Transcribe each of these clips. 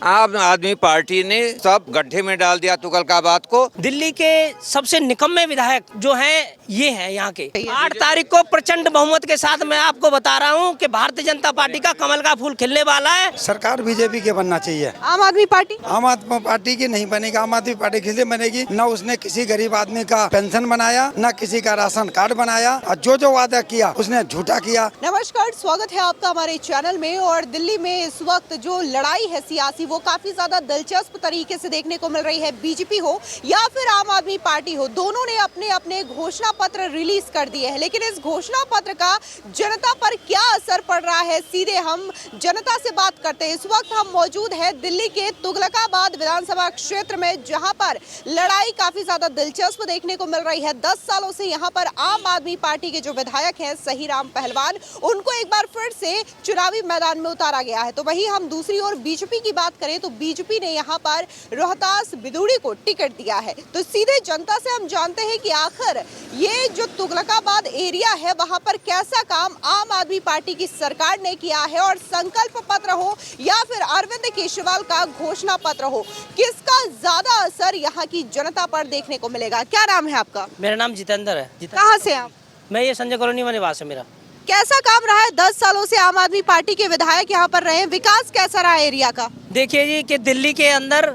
आम आदमी पार्टी ने सब गड्ढे में डाल दिया तुगलकाबाद को। दिल्ली के सबसे निकम्मे विधायक जो हैं ये हैं यहाँ के। 8 तारीख को प्रचंड बहुमत के साथ मैं आपको बता रहा हूँ कि भारतीय जनता पार्टी का कमल का फूल खिलने वाला है। सरकार बीजेपी के बनना चाहिए। आम आदमी पार्टी की नहीं बनेगी। आम आदमी पार्टी किसी बनेगी, न उसने किसी गरीब आदमी का पेंशन बनाया, न किसी का राशन कार्ड बनाया, और जो वादा किया उसने झूठा किया। नमस्कार, स्वागत है आपका हमारे चैनल में। और दिल्ली में इस वक्त जो लड़ाई है सियासी, वो काफी ज्यादा दिलचस्प तरीके से देखने को मिल रही है। बीजेपी हो या फिर आम आदमी पार्टी हो, दोनों ने अपने अपने घोषणा पत्र रिलीज कर दिए हैं। लेकिन इस घोषणा पत्र का जनता पर क्या असर पड़ रहा है, सीधे हम जनता से बात करते हैं। इस वक्त हम मौजूद है दिल्ली के तुगलकाबाद विधानसभा क्षेत्र में, जहां पर लड़ाई काफी ज्यादा दिलचस्प देखने को मिल रही है। 10 सालों से यहां पर आम आदमी पार्टी के जो विधायक हैं सहीराम पहलवान, उनको एक बार फिर से चुनावी मैदान में उतारा गया है। तो वहीं हम दूसरी ओर बीजेपी की बात करें तो बीजेपी ने यहां पर रोहतास बिदूड़ी को टिकट दिया है। तो सीधे जनता से हम जानते हैं कि आखिर ये जो तुगलकाबाद एरिया है वहां पर कैसा काम आम आदमी पार्टी की सरकार ने किया है, और संकल्प पत्र हो या फिर अरविंद केजरीवाल का घोषणा पत्र हो, किसका ज्यादा असर यहाँ की जनता पर देखने को मिलेगा। क्या नाम है आपका? मेरा नाम जितेंद्र है। कहाँ से आप? मैं ये संजय कॉलोनी में निवास है मेरा। कैसा काम रहा है? 10 सालों से आम आदमी पार्टी के विधायक यहाँ पर रहे, विकास कैसा रहा एरिया का? देखिए जी कि दिल्ली के अंदर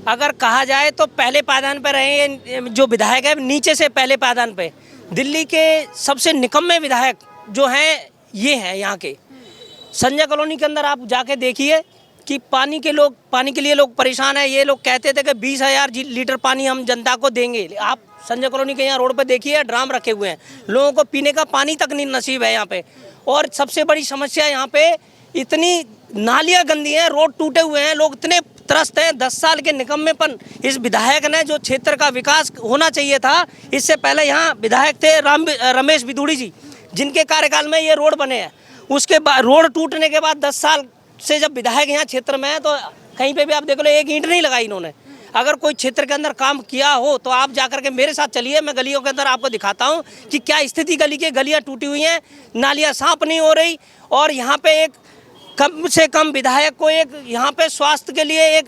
अगर कहा जाए तो पहले पायदान पर रहे जो विधायक है, नीचे से पहले पायदान पे। दिल्ली के सबसे निकम्मे विधायक जो हैं ये हैं यहाँ के। संजय कॉलोनी के अंदर आप जाके देखिए कि पानी के लिए लोग परेशान है। ये लोग कहते थे कि 20,000 लीटर पानी हम जनता को देंगे। आप संजय कॉलोनी के यहाँ रोड पे देखिए, ड्राम रखे हुए हैं, लोगों को पीने का पानी तक नहीं नसीब है यहाँ पे। और सबसे बड़ी समस्या यहाँ पे इतनी नालियाँ गंदी हैं, रोड टूटे हुए हैं, लोग इतने त्रस्त हैं। 10 साल के निकम्मेपन इस विधायक ने, जो क्षेत्र का विकास होना चाहिए था, इससे पहले यहाँ विधायक थे रमेश बिदूड़ी जी, जिनके कार्यकाल में ये रोड बने हैं। उसके बाद रोड टूटने के बाद 10 साल से जब विधायक यहाँ क्षेत्र में है तो कहीं पे भी आप देख लो एक ईंट नहीं लगाई इन्होंने। अगर कोई क्षेत्र के अंदर काम किया हो तो आप जाकर के मेरे साथ चलिए, मैं गलियों के अंदर आपको दिखाता हूँ कि क्या स्थिति गली की। गलियाँ टूटी हुई हैं, नालियाँ साफ नहीं हो रही। और यहाँ पे एक कम से कम विधायक को एक यहाँ पे स्वास्थ्य के लिए एक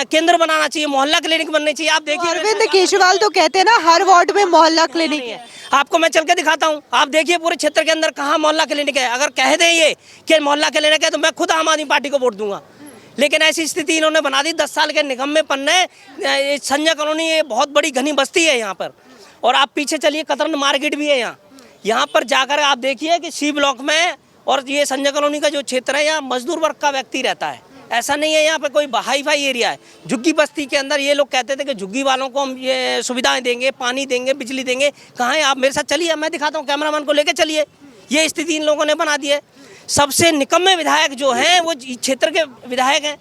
केंद्र बनाना चाहिए, मोहल्ला क्लिनिक बननी चाहिए। आप देखिए अरविंद केजरीवाल तो कहते हैं ना हर वार्ड में मोहल्ला क्लिनिक है। आपको मैं चल के दिखाता हूँ। आप देखिए पूरे क्षेत्र के अंदर कहाँ मोहल्ला क्लिनिक है। अगर कह दें ये कि मोहल्ला क्लिनिक है तो मैं खुद आम आदमी पार्टी को वोट दूंगा। लेकिन ऐसी स्थिति इन्होंने बना दी 10 साल के निकम्मेपन ने। संजय कॉलोनी ये बहुत बड़ी घनी बस्ती है यहाँ पर। और आप पीछे चलिए, कतरन मार्केट भी है यहाँ पर जाकर आप देखिए कि सी ब्लॉक में, और ये संजय कॉलोनी का जो क्षेत्र है यहाँ मजदूर वर्ग का व्यक्ति रहता है। ऐसा नहीं है यहाँ पे कोई हाई फाई एरिया है। झुग्गी बस्ती के अंदर ये लोग कहते थे कि झुग्गी वालों को हम ये सुविधाएं देंगे, पानी देंगे, बिजली देंगे। कहाँ है? आप मेरे साथ चलिए, मैं दिखाता हूँ, कैमरामैन को लेके चलिए। ये स्थिति इन लोगों ने बना दी है। सबसे निकम्मे विधायक जो हैं वो क्षेत्र के विधायक हैं।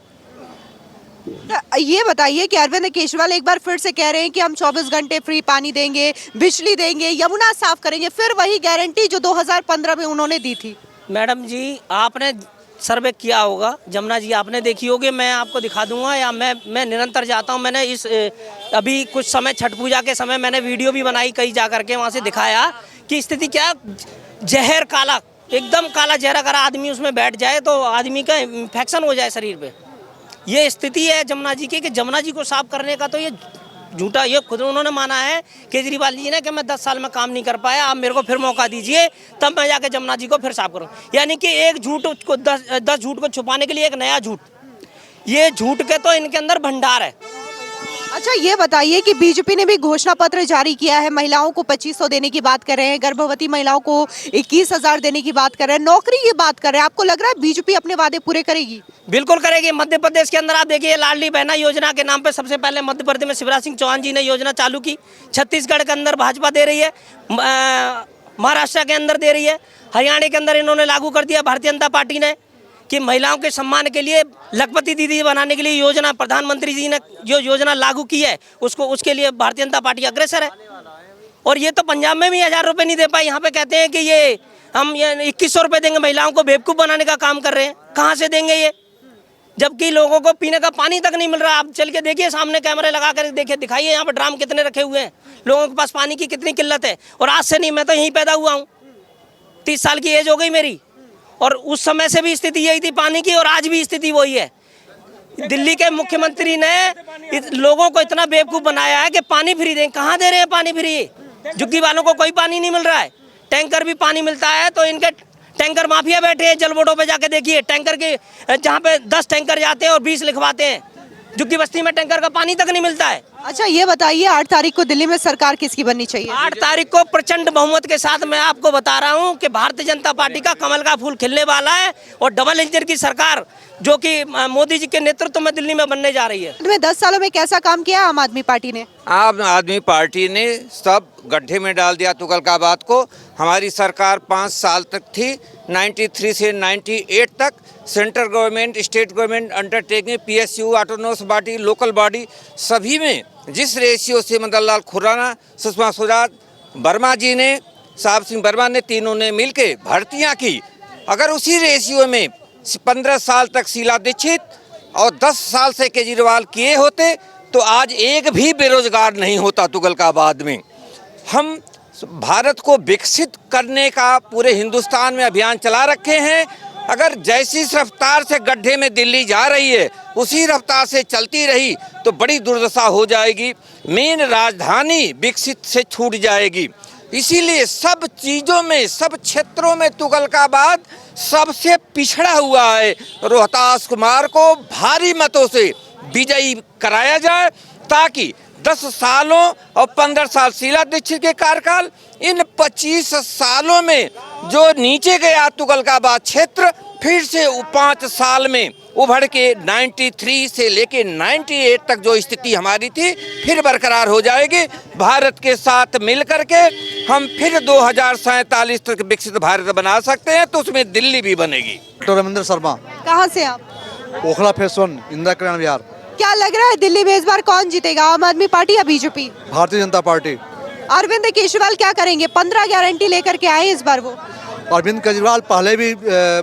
ये बताइए कि अरविंद केजरीवाल एक बार फिर से कह रहे हैं कि हम 24 घंटे फ्री पानी देंगे, बिजली देंगे, यमुना साफ करेंगे, फिर वही गारंटी जो 2015 में उन्होंने दी थी। मैडम जी, आपने सर्वे किया होगा, जमुना जी आपने देखी होगी, मैं आपको दिखा दूंगा। या मैं निरंतर जाता हूं। मैंने अभी कुछ समय छठ पूजा के समय मैंने वीडियो भी बनाई, कहीं जा करके वहां से दिखाया कि स्थिति क्या, जहर काला, एकदम काला जहर अगर आदमी उसमें बैठ जाए तो आदमी का इन्फेक्शन हो जाए शरीर पे। ये स्थिति है जमुना जी की, कि जमुना जी को साफ करने का तो ये झूठा, ये खुद उन्होंने माना है केजरीवाल जी ने कि मैं 10 साल में काम नहीं कर पाया, आप मेरे को फिर मौका दीजिए, तब मैं जाके जमुना जी को फिर साफ करूं। यानी कि एक झूठ को 10 झूठ को छुपाने के लिए एक नया झूठ। ये झूठ के तो इनके अंदर भंडार है। अच्छा, ये बताइए कि बीजेपी ने भी घोषणा पत्र जारी किया है। महिलाओं को 2500 देने की बात कर रहे हैं, गर्भवती महिलाओं को 21,000 देने की बात कर रहे हैं, नौकरी की बात कर रहे हैं। आपको लग रहा है बीजेपी अपने वादे पूरे करेगी? बिल्कुल करेगी। मध्य प्रदेश के अंदर आप देखिए, लाडली बहना योजना के नाम पे सबसे पहले मध्य प्रदेश में शिवराज सिंह चौहान जी ने योजना चालू की। छत्तीसगढ़ के अंदर भाजपा दे रही है, महाराष्ट्र के अंदर दे रही है, हरियाणा के अंदर इन्होंने लागू कर दिया भारतीय जनता पार्टी ने कि महिलाओं के सम्मान के लिए लखपति दीदी बनाने के लिए योजना, प्रधानमंत्री जी ने जो योजना लागू की है उसके लिए भारतीय जनता पार्टी अग्रसर है। और ये तो पंजाब में भी 1000 रुपये नहीं दे पाए। यहाँ पे कहते हैं कि ये हम 2100 रुपये देंगे, महिलाओं को बेवकूफ़ बनाने का काम कर रहे हैं। कहाँ से देंगे ये, जबकि लोगों को पीने का पानी तक नहीं मिल रहा। आप चल के देखिए, सामने कैमरे लगा कर देखिए, दिखाइए यहाँ पर ड्राम कितने रखे हुए हैं, लोगों के पास पानी की कितनी किल्लत है। और आज से नहीं, मैं तो यहीं पैदा हुआ हूँ, 30 साल की एज हो गई मेरी, और उस समय से भी स्थिति यही थी पानी की, और आज भी स्थिति वही है। दिल्ली के मुख्यमंत्री ने लोगों को इतना बेवकूफ बनाया है कि पानी फ्री दें। कहाँ दे रहे हैं पानी फ्री? झुग्गी वालों को कोई पानी नहीं मिल रहा है। टैंकर भी पानी मिलता है तो इनके टैंकर माफिया बैठे हैं जल बोर्डों पे जाके देखिए। टैंकर के जहाँ पे 10 टैंकर जाते हैं और 20 लिखवाते हैं, झुग्गी बस्ती में टैंकर का पानी तक नहीं मिलता है। अच्छा ये बताइए 8 तारीख को दिल्ली में सरकार किसकी बननी चाहिए? 8 तारीख को प्रचंड बहुमत के साथ मैं आपको बता रहा हूं कि भारतीय जनता पार्टी का कमल का फूल खिलने वाला है और डबल इंजन की सरकार जो कि मोदी जी के नेतृत्व में दिल्ली में बनने जा रही है। में 10 सालों में कैसा काम किया आम आदमी पार्टी ने? आम आदमी पार्टी ने सब गड्ढे में डाल दिया तुगलकाबाद को। हमारी सरकार 5 साल तक थी, 93 से 98 तक। Central government, state government, undertaking, PSU, autonomous body, local body, सभी में जिस रेशियो से मदन लाल खुराना, सुषमा स्वराज, वर्मा जी ने, साहब सिंह वर्मा ने, तीनों ने मिलके भर्तियां की। अगर उसी रेशियो में 15 साल तक शीला दीक्षित और 10 साल से केजरीवाल किए होते तो आज एक भी बेरोजगार नहीं होता तुगलकाबाद में। हम भारत को विकसित करने का पूरे हिंदुस्तान में अभियान चला रखे हैं। अगर जैसी रफ्तार से गड्ढे में दिल्ली जा रही है उसी रफ्तार से चलती रही तो बड़ी दुर्दशा हो जाएगी। मेन राजधानी विकसित से छूट जाएगी। इसीलिए सब चीज़ों में, सब क्षेत्रों में तुगलकाबाद सबसे पिछड़ा हुआ है। रोहतास कुमार को भारी मतों से विजयी कराया जाए ताकि 10 सालों और 15 साल शीला दीक्षित के कार्यकाल, इन 25 सालों में जो नीचे गया तुगलकाबाद क्षेत्र फिर से 5 साल में उभर के 93 से लेके 98 तक जो स्थिति हमारी थी फिर बरकरार हो जाएगी। भारत के साथ मिलकर के हम फिर 2047 तक विकसित भारत बना सकते हैं, तो उसमें दिल्ली भी बनेगी। डॉक्टर रविंद्र शर्मा, कहाँ से आप? ओखला फेस 1, इंदिरा कल्याण विहार। क्या लग रहा है दिल्ली में इस बार कौन जीतेगा, आम आदमी पार्टी या बीजेपी? भारतीय जनता पार्टी। अरविंद केजरीवाल क्या करेंगे? 15 गारंटी लेकर के आए इस बार वो। अरविंद केजरीवाल पहले भी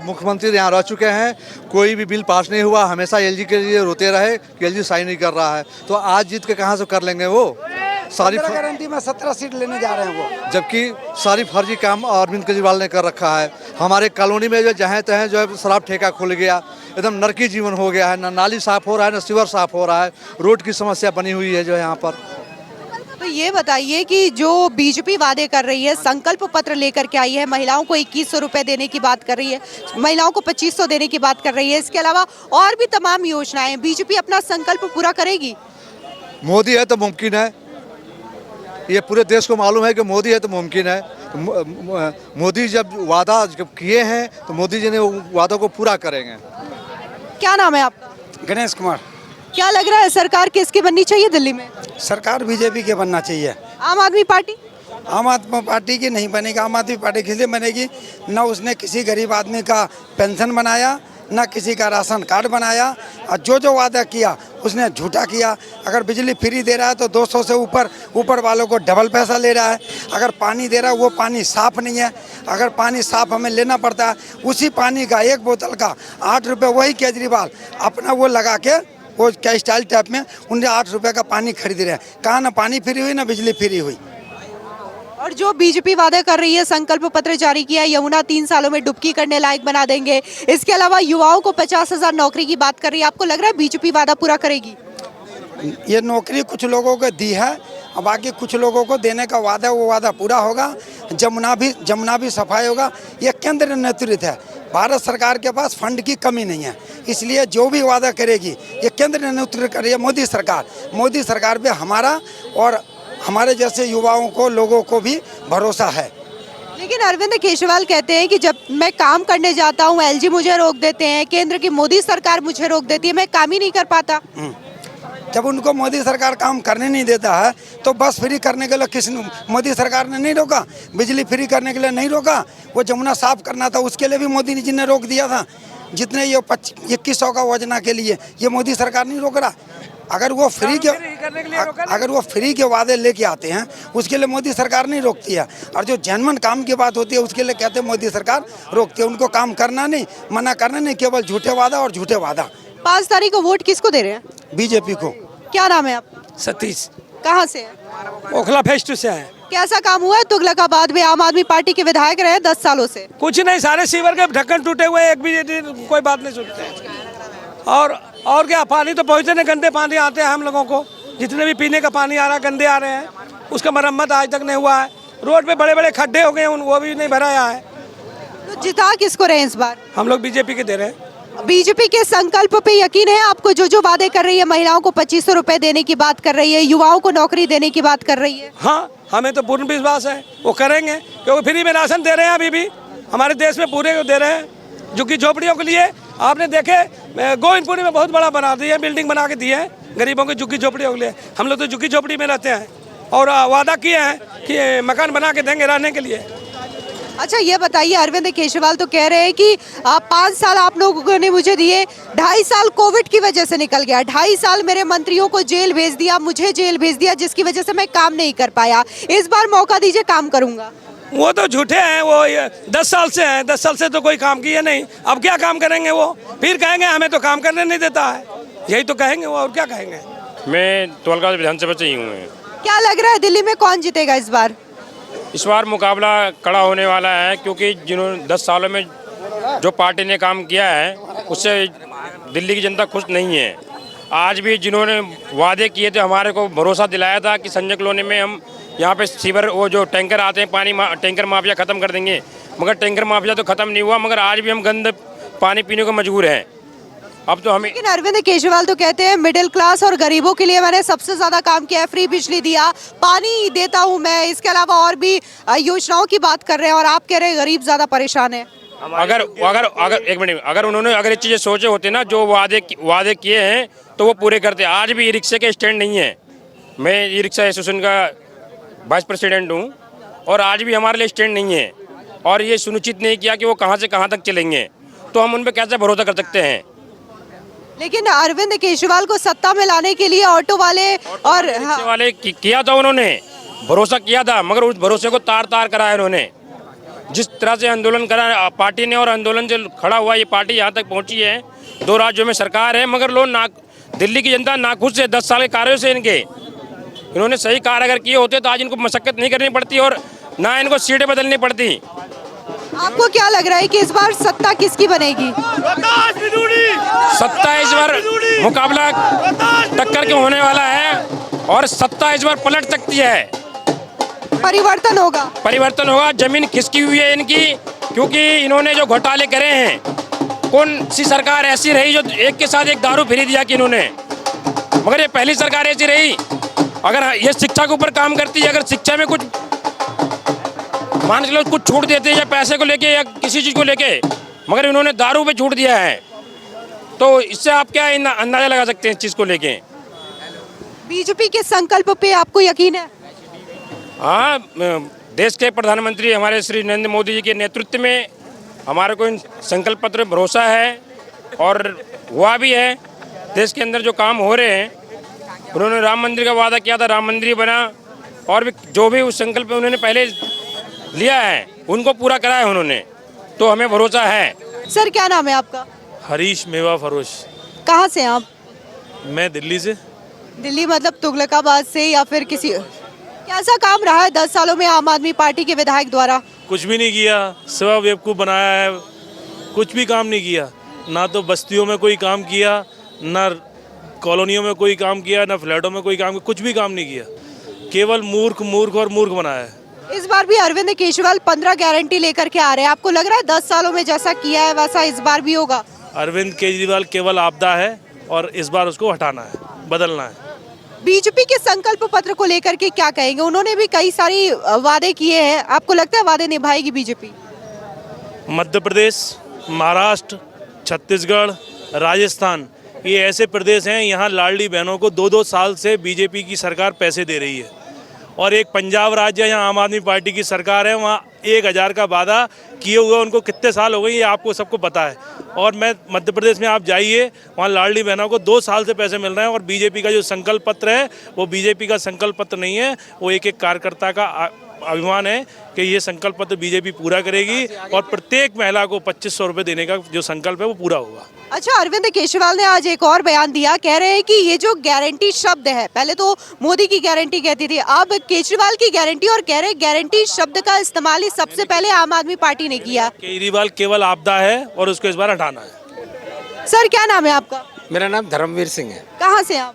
मुख्यमंत्री यहाँ रह चुके हैं, कोई भी बिल पास नहीं हुआ, हमेशा एलजी के लिए रोते रहे कि एलजी साइन नहीं कर रहा है। तो आज जीत के कहाँ से कर लेंगे वो? सारी गारंटी में 17 सीट लेने जा रहे हैं वो, जबकि सारी फर्जी काम अरविंद केजरीवाल ने कर रखा है। हमारे कॉलोनी में जो जहाँ तहाँ जो है शराब ठेका खुल गया, एकदम नरकी जीवन हो गया है। न नाली साफ हो रहा है, न सीवर साफ हो रहा है, रोड की समस्या बनी हुई है जो है यहाँ पर। तो ये बताइए कि जो बीजेपी वादे कर रही है, संकल्प पत्र लेकर के आई है, महिलाओं को 2100 रुपए देने की बात कर रही है, महिलाओं को 2500 देने की बात कर रही है, इसके अलावा और भी तमाम योजनाएं, बीजेपी अपना संकल्प पूरा करेगी? मोदी है तो मुमकिन है, ये पूरे देश को मालूम है कि मोदी है तो मुमकिन है। मोदी जब वादा जब किए हैं तो मोदी जी ने वो वादा को पूरा करेंगे। क्या नाम है आपका? गणेश कुमार। क्या लग रहा है सरकार किसकी बननी चाहिए दिल्ली में? सरकार बीजेपी के बनना चाहिए। आम आदमी पार्टी? आम आदमी पार्टी की नहीं बनेगी। आम आदमी पार्टी किसलिए बनेगी? न उसने किसी गरीब आदमी का पेंशन बनाया, न किसी का राशन कार्ड बनाया, और जो वादा किया उसने झूठा किया। अगर बिजली फ्री दे रहा है तो 200 से ऊपर वालों को डबल पैसा ले रहा है। अगर पानी दे रहा है वो पानी साफ नहीं है। अगर पानी साफ हमें लेना पड़ता है, उसी पानी का 1 बोतल का 8 रुपये वही केजरीवाल अपना वो लगा के वो क्या स्टाइल टाइप में उन्हें 8 रुपये का पानी खरीद रहे हैं। कहाँ ना पानी फ्री हुई ना बिजली फ्री हुई। और जो बीजेपी वादा कर रही है, संकल्प पत्र जारी किया, यमुना 3 सालों में डुबकी करने लायक बना देंगे, इसके अलावा युवाओं को 50,000 नौकरी की बात कर रही है, आपको लग रहा है बीजेपी वादा पूरा करेगी? ये नौकरी कुछ लोगों को दी है और बाकी कुछ लोगों को देने का वादा, वो वादा पूरा होगा। जमुना भी सफाई होगा। ये केंद्र नेतृत्व है, भारत सरकार के पास फंड की कमी नहीं है, इसलिए जो भी वादा करेगी ये केंद्र नेतृत्व कर रही है मोदी सरकार। मोदी सरकार पे हमारा और हमारे जैसे युवाओं को, लोगों को भी भरोसा है। लेकिन अरविंद केजरीवाल कहते हैं कि जब मैं काम करने जाता हूँ एलजी मुझे रोक देते हैं, केंद्र की मोदी सरकार मुझे रोक देती है, मैं काम ही नहीं कर पाता। जब उनको मोदी सरकार काम करने नहीं देता है तो बस फ्री करने के लिए किसी मोदी सरकार ने नहीं रोका, बिजली फ्री करने के लिए नहीं रोका, वो जमुना साफ करना था उसके लिए भी मोदी जी ने रोक दिया था। जितने ये 2100 का योजना के लिए ये मोदी सरकार नहीं रोक रहा। अगर वो फ्री के वादे लेके आते हैं उसके लिए मोदी सरकार नहीं रोकती है, और जो जेन्युइन काम की बात होती है उसके लिए कहते हैं मोदी सरकार रोकती है। उनको काम करना नहीं, मना करना नहीं, केवल झूठे वादा और झूठे वादा। 5 तारीख को वोट किसको दे रहे हैं? बीजेपी को। क्या नाम है आप? सतीश। कहाँ से है? ओखला फेस 2 से है। कैसा काम हुआ है तुगलकाबाद में? आम आदमी पार्टी के विधायक रहे 10 सालों से। कुछ नहीं, सारे सीवर के ढक्कन टूटे हुए, एक भी कोई बात नहीं सुनते। और और क्या, पानी तो पहुँचते नहीं, गंदे पानी आते हैं हम लोगों को। जितने भी पीने का पानी आ रहा है गंदे आ रहे हैं, उसका मरम्मत आज तक नहीं हुआ है। रोड पे बड़े बड़े खड्डे हो गए हैं, वो भी नहीं भराया है। तो जिता किसको रहे हैं इस बार? हम लोग बीजेपी के दे रहे हैं। बीजेपी के संकल्प पे यकीन है आपको? जो वादे कर रही है, महिलाओं को 2500 रुपए देने की बात कर रही है, युवाओं को नौकरी देने की बात कर रही है। हाँ, हमें तो पूर्ण विश्वास है वो करेंगे, क्योंकि फ्री में राशन दे रहे हैं। अभी भी हमारे देश में पूरे दे रहे हैं। झुग्गी झोपड़ियों के लिए आपने देखे गोविंदपुरी में बहुत बड़ा बना दिया, बिल्डिंग बना के दी है गरीबों की झुग्गी झोपड़ियों के लिए। हम लोग तो झुग्गी झोपड़ी में रहते हैं और वादा किए हैं कि मकान बना के देंगे रहने के लिए। अच्छा ये बताइए, अरविंद केजरीवाल तो कह रहे हैं कि 5 साल आप लोगों ने मुझे दिए, 2.5 साल कोविड की वजह से निकल गया, 2.5 साल मेरे मंत्रियों को जेल भेज दिया, मुझे जेल भेज दिया, जिसकी वजह से मैं काम नहीं कर पाया। इस बार मौका दीजिए, काम करूंगा। वो तो झूठे हैं, वो 10 साल से हैं, 10 साल से तो कोई काम किया नहीं। अब क्या काम करेंगे वो? फिर कहेंगे हमें तो काम करने नहीं देता है, यही तो कहेंगे वो, और क्या कहेंगे। मैं तोलका विधानसभा से ही हूँ। क्या लग रहा है दिल्ली में कौन जीतेगा इस बार? इस बार मुकाबला कड़ा होने वाला है, क्योंकि जिन्होंने 10 सालों में जो पार्टी ने काम किया है उससे दिल्ली की जनता खुश नहीं है। आज भी जिन्होंने वादे किए थे, हमारे को भरोसा दिलाया था कि संजय कॉलोनी में हम यहाँ पे सीवर, वो जो टैंकर आते हैं पानी टैंकर माफिया ख़त्म कर देंगे, मगर टैंकर माफिया तो ख़त्म नहीं हुआ, मगर आज भी हम गंद पानी पीने को मजबूर हैं। अब तो हमें, लेकिन अरविंद केजरीवाल तो कहते हैं मिडिल क्लास और गरीबों के लिए मैंने सबसे ज्यादा काम किया है, फ्री बिजली दिया, पानी देता हूं मैं, इसके अलावा और भी योजनाओं की बात कर रहे हैं, और आप कह रहे हैं गरीब ज्यादा परेशान है। अगर अगर अगर एक मिनट, अगर उन्होंने अगर ये चीज़ें सोचे होते ना, जो वादे किए हैं तो वो पूरे करते। आज भी ई रिक्शे के स्टैंड नहीं है। मैं ई रिक्शा एसोसिएशन का वाइस प्रेसिडेंट हूँ, और आज भी हमारे लिए स्टैंड नहीं है, और ये सुनिश्चित नहीं किया कि वो कहाँ से कहाँ तक चलेंगे, तो हम उन पर कैसे भरोसा कर सकते हैं। लेकिन अरविंद केजरीवाल को सत्ता में लाने के लिए ऑटो वाले और रिक्शे वाले किया था, उन्होंने भरोसा किया था, मगर उस भरोसे को तार तार कराया उन्होंने। जिस तरह से आंदोलन करा पार्टी ने, और आंदोलन से खड़ा हुआ ये पार्टी यहाँ तक पहुँची है। 2 राज्यों में सरकार है, मगर लोग दिल्ली की जनता नाखुश है 10 साल के कार्यों से इनके। इन्होंने सही कार्य अगर किए होते तो आज इनको मशक्कत नहीं करनी पड़ती, और ना इनको सीटें बदलनी पड़ती। आपको क्या लग रहा है कि इस बार सत्ता किसकी बनेगी? सत्ता इस बार मुकाबला टक्कर के होने वाला है, और सत्ता इस बार पलट सकती है। परिवर्तन होगा? परिवर्तन होगा। जमीन खिसकी हुई है इनकी, क्योंकि इन्होंने जो घोटाले करे हैं, कौन सी सरकार ऐसी रही जो एक के साथ एक दारू फ्री दिया कि इन्होंने, मगर ये पहली सरकार ऐसी रही। अगर ये शिक्षा के ऊपर काम करती है, अगर शिक्षा में कुछ मान के लोग कुछ छूट देते हैं, या पैसे को लेके या किसी चीज़ को लेके, मगर इन्होंने दारू पे छूट दिया है, तो इससे आप क्या अंदाजा लगा सकते हैं इस चीज़ को लेके। बीजेपी के संकल्प पे आपको यकीन है? हाँ, देश के प्रधानमंत्री हमारे श्री नरेंद्र मोदी जी के नेतृत्व में हमारे को इन संकल्प पत्र में भरोसा है, और हुआ भी है। देश के अंदर जो काम हो रहे हैं, उन्होंने राम मंदिर का वादा किया था, राम मंदिर बना, और भी जो भी उस संकल्प उन्होंने पहले लिया है उनको पूरा करा है उन्होंने, तो हमें भरोसा है। सर क्या नाम है आपका? हरीश मेवा फरोश। कहाँ से हैं आप? मैं दिल्ली से। दिल्ली मतलब तुगलकाबाद से, या फिर किसी, कैसा काम रहा है 10 सालों में आम आदमी पार्टी के विधायक द्वारा? कुछ भी नहीं किया, सिवा बेवकूफ़ बनाया है, कुछ भी काम नहीं किया। ना तो बस्तियों में कोई काम किया, ना कॉलोनियों में कोई काम किया, ना फ्लैटों में कोई काम किया, कुछ भी काम नहीं किया। केवल मूर्ख और मूर्ख बनाया है। इस बार भी अरविंद केजरीवाल 15 गारंटी लेकर के आ रहे हैं, आपको लग रहा है 10 सालों में जैसा किया है वैसा इस बार भी होगा? अरविंद केजरीवाल केवल आपदा है, और इस बार उसको हटाना है, बदलना है। बीजेपी के संकल्प पत्र को लेकर के क्या कहेंगे? उन्होंने भी कई सारी वादे किए हैं, आपको लगता है वादे निभाएगी बीजेपी? मध्य प्रदेश, महाराष्ट्र, छत्तीसगढ़, राजस्थान, ये ऐसे प्रदेश हैं, यहाँ लाडली बहनों को 2-2 साल से बीजेपी की सरकार पैसे दे रही है। और एक पंजाब राज्य है, यहाँ आम आदमी पार्टी की सरकार है, वहाँ 1000 का वादा किए हुए उनको कितने साल हो गए ये आपको सबको पता है। और मैं मध्य प्रदेश में आप जाइए, वहाँ लाडली बहनों को 2 साल से पैसे मिल रहे हैं, और बीजेपी का जो संकल्प पत्र है वो बीजेपी का संकल्प पत्र नहीं है, वो एक कार्यकर्ता का अभिमान है कि ये संकल्प पत्र बीजेपी पूरा करेगी, और प्रत्येक महिला को 2500 रुपये देने का जो संकल्प है वो पूरा होगा। अच्छा, अरविंद केजरीवाल ने आज एक और बयान दिया, कह रहे हैं कि ये जो गारंटी शब्द है, पहले तो मोदी की गारंटी कहती थी, अब केजरीवाल की गारंटी, और कह रहे हैं गारंटी शब्द का इस्तेमाल ही सबसे पहले आम आदमी पार्टी ने किया। केजरीवाल केवल आपदा है, और उसको इस बार हटाना है। सर क्या नाम है आपका? मेरा नाम धर्मवीर सिंह है। कहाँ से आप?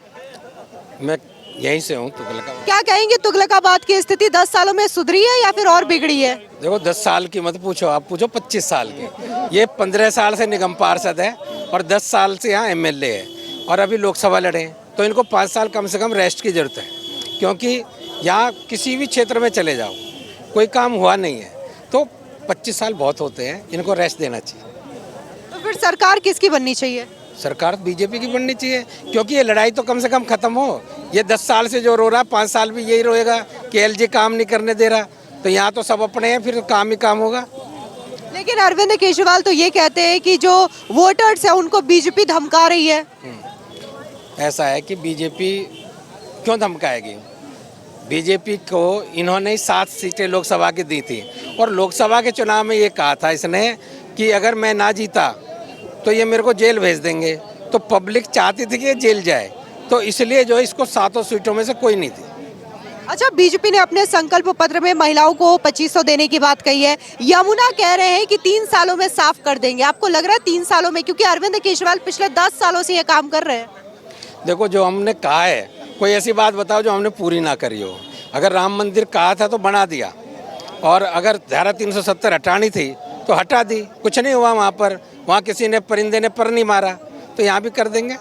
मैं यहीं से हूँ तुगलकाबाद। क्या कहेंगे तुगलकाबाद की स्थिति 10 सालों में सुधरी है या फिर और बिगड़ी है? देखो 10 साल की मत पूछो, आप पूछो 25 साल की। ये 15 साल से निगम पार्षद है और 10 साल से यहाँ एमएलए है और अभी लोकसभा लड़े हैं, तो इनको 5 साल कम से कम रेस्ट की जरूरत है, क्योंकि यहाँ किसी भी क्षेत्र में चले जाओ कोई काम हुआ नहीं है, तो 25 साल बहुत होते हैं, इनको रेस्ट देना चाहिए। तो फिर सरकार किसकी बननी चाहिए? सरकार बीजेपी की बननी चाहिए, क्योंकि ये लड़ाई तो कम से कम खत्म हो। ये 10 साल से जो रो रहा 5 साल भी यही रोएगा कि एलजी काम नहीं करने दे रहा, तो यहाँ तो सब अपने हैं, फिर काम ही काम होगा। लेकिन अरविंद केजरीवाल तो ये कहते हैं कि जो वोटर्स है उनको बीजेपी धमका रही है। ऐसा है कि बीजेपी क्यों धमकाएगी? बीजेपी को इन्होंने 7 सीटें लोकसभा की दी थी और लोकसभा के चुनाव में ये कहा था इसने कि अगर मैं ना जीता तो ये मेरे को जेल भेज देंगे, तो पब्लिक चाहती थी कि ये जेल जाए, तो इसलिए जो है इसको 7 सीटों में से कोई नहीं थी। अच्छा, बीजेपी ने अपने संकल्प पत्र में महिलाओं को 2500 देने की बात कही है। यमुना कह रहे हैं कि 3 सालों में साफ कर देंगे। आपको लग रहा है 3 सालों में? क्योंकि अरविंद केजरीवाल पिछले 10 सालों से ये काम कर रहे हैं। देखो, जो हमने कहा है, कोई ऐसी बात बताओ जो हमने पूरी ना करी हो। अगर राम मंदिर कहा था तो बना दिया, और अगर धारा 370 हटानी थी तो हटा दी, कुछ नहीं हुआ वहाँ पर। वहाँ किसी ने परिंदे ने पर नहीं मारा, तो यहाँ भी कर देंगे।